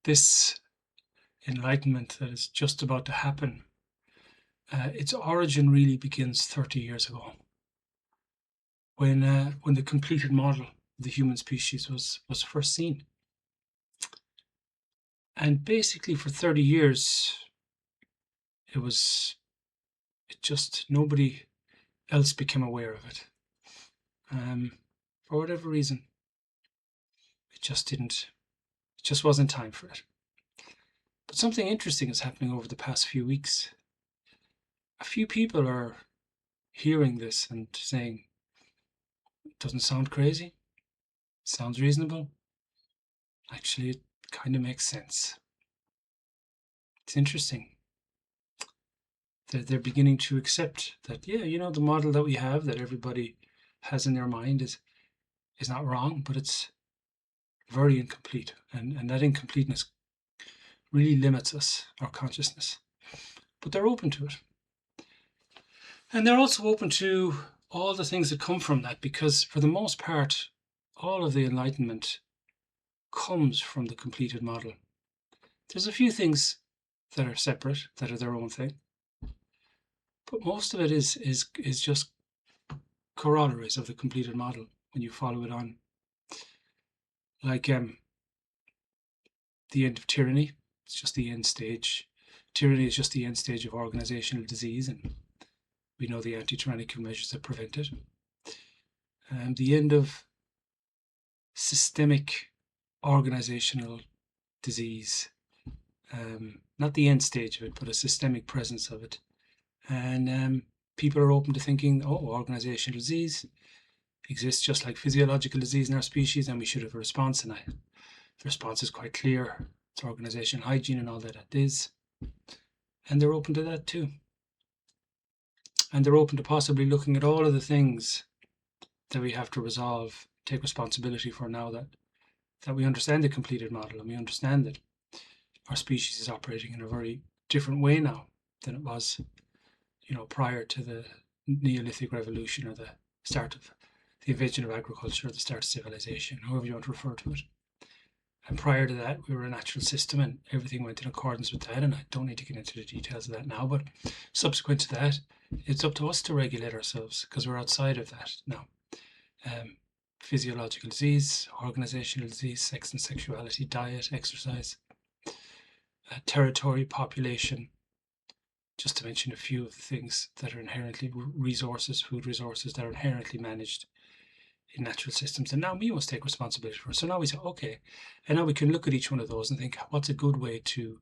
this enlightenment that is just about to happen, its origin really begins 30 years ago, when the completed model of the human species was first seen. And basically for 30 years, nobody else became aware of it. For whatever reason, it just wasn't time for it. But something interesting is happening over the past few weeks. A few people are hearing this and saying, it doesn't sound crazy, it sounds reasonable. Actually, it kind of makes sense. It's interesting that they're beginning to accept that, the model that we have, that everybody has in their mind is not wrong, but it's very incomplete. And that incompleteness really limits us, our consciousness. But they're open to it. And they're also open to all the things that come from that, because for the most part, all of the enlightenment comes from the completed model. There's a few things that are separate, that are their own thing, but most of it is just corollaries of the completed model when you follow it on. Like the end of tyranny, it's just the end stage. Tyranny is just the end stage of organizational disease, and we know the anti-tyrannical measures that prevent it. The end of systemic organizational disease, not the end stage of it, but a systemic presence of it. And people are open to thinking, organizational disease exists just like physiological disease in our species, and we should have a response. And the response is quite clear. It's organizational hygiene and all that it is. And they're open to that too. And they're open to possibly looking at all of the things that we have to resolve, take responsibility for now that we understand the completed model, and we understand that our species is operating in a very different way now than it was, prior to the Neolithic Revolution, or the start of the invention of agriculture, or the start of civilization, however you want to refer to it. And prior to that, we were a natural system, and everything went in accordance with that. And I don't need to get into the details of that now, but subsequent to that, it's up to us to regulate ourselves, because we're outside of that now. Physiological disease, organizational disease, sex and sexuality, diet, exercise, territory, population, just to mention a few of the things that are inherently food resources that are inherently managed in natural systems. And now we must take responsibility for it. So now we say, okay, and now we can look at each one of those and think, what's a good way to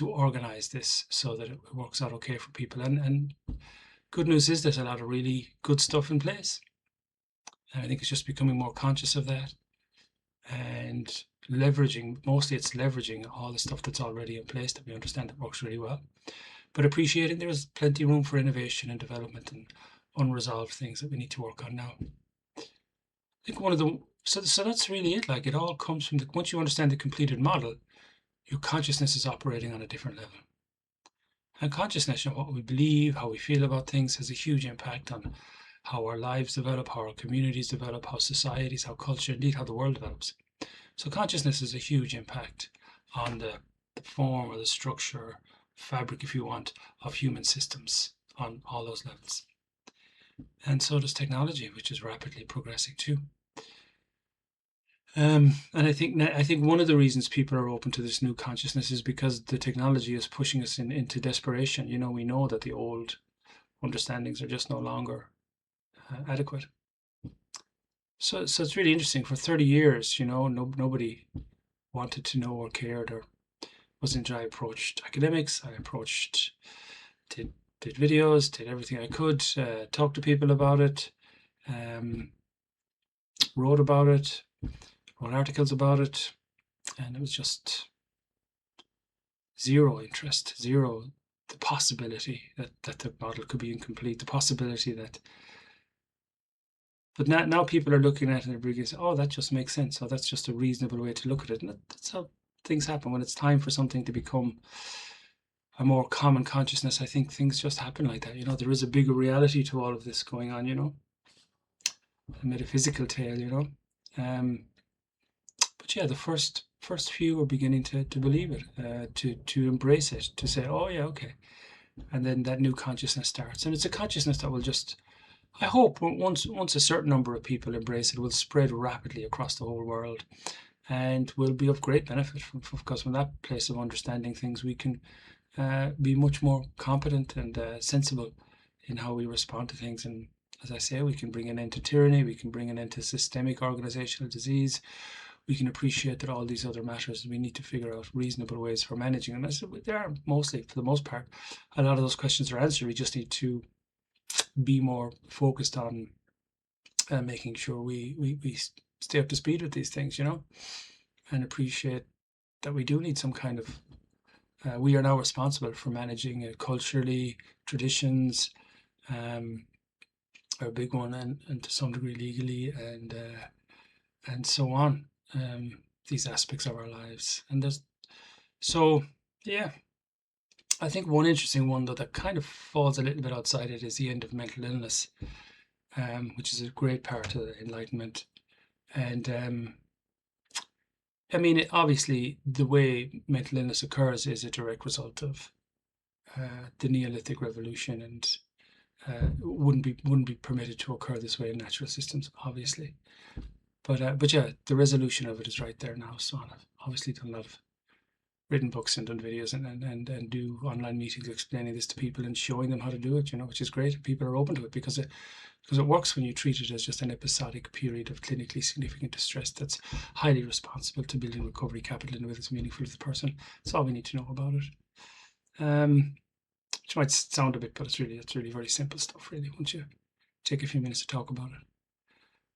organize this so that it works out okay for people? And good news is there's a lot of really good stuff in place. And I think it's just becoming more conscious of that, and mostly it's leveraging all the stuff that's already in place that we understand that works really well, but appreciating there's plenty of room for innovation and development and unresolved things that we need to work on now. I think so that's really it. Like, it all comes from once you understand the completed model, your consciousness is operating on a different level. And consciousness, what we believe, how we feel about things, has a huge impact on how our lives develop, how our communities develop, how societies, how culture, indeed how the world develops. So consciousness has a huge impact on the form, or the structure, fabric, if you want, of human systems on all those levels. And so does technology, which is rapidly progressing too. And I think one of the reasons people are open to this new consciousness is because the technology is pushing us into desperation. We know that the old understandings are just no longer adequate. So it's really interesting. For 30 years, nobody wanted to know or cared or was into. I approached academics, did videos, did everything I could, talked to people about it, wrote about it, wrote articles about it, and it was just zero interest, the possibility that the model could be incomplete, the possibility that. But now people are looking at it and they're saying, that just makes sense. That's just a reasonable way to look at it. And that's how things happen. When it's time for something to become a more common consciousness, I think things just happen like that. There is a bigger reality to all of this going on, a metaphysical tale, But but yeah, the first few are beginning to believe it, to embrace it, to say, oh yeah, okay, and then that new consciousness starts, and it's a consciousness that will just, I hope, once a certain number of people embrace it, will spread rapidly across the whole world, and will be of great benefit because from that place of understanding things, we can be much more competent and sensible in how we respond to things. And as I say, we can bring an end to tyranny, we can bring an end to systemic organizational disease, we can appreciate that all these other matters, we need to figure out reasonable ways for managing them. I said, there are mostly, for the most part, a lot of those questions are answered. We just need to be more focused on making sure we stay up to speed with these things, and appreciate that we do need some kind of we are now responsible for managing culturally, traditions, are a big one, and to some degree legally, and so on. These aspects of our lives, and yeah. I think one interesting one though that kind of falls a little bit outside it is the end of mental illness, which is a great part of the Enlightenment, and I mean, obviously, the way mental illness occurs is a direct result of the Neolithic Revolution, and wouldn't be permitted to occur this way in natural systems, obviously. But yeah, the resolution of it is right there now. So I've obviously done a lot of written books and done videos and do online meetings explaining this to people and showing them how to do it, which is great. People are open to it because it works when you treat it as just an episodic period of clinically significant distress that's highly responsible to building recovery capital in a way that's meaningful to the person. That's all we need to know about it. Which might sound a bit, but it's really very simple stuff, really, once you take a few minutes to talk about it.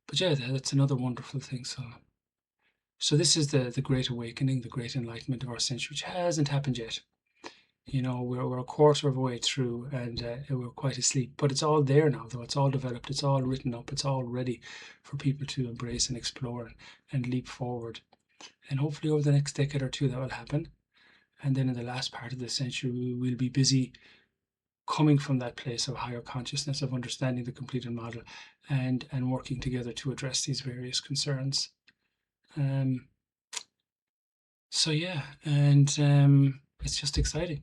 But yeah, that's another wonderful thing. So this is the Great Awakening, the Great Enlightenment of our century, which hasn't happened yet. We're a quarter of a way through, and we're quite asleep. But it's all there now, though. It's all developed. It's all written up. It's all ready for people to embrace and explore and leap forward. And hopefully over the next decade or two, that will happen. And then in the last part of the century, we'll be busy coming from that place of higher consciousness, of understanding the completed model, and working together to address these various concerns. So yeah, and it's just exciting.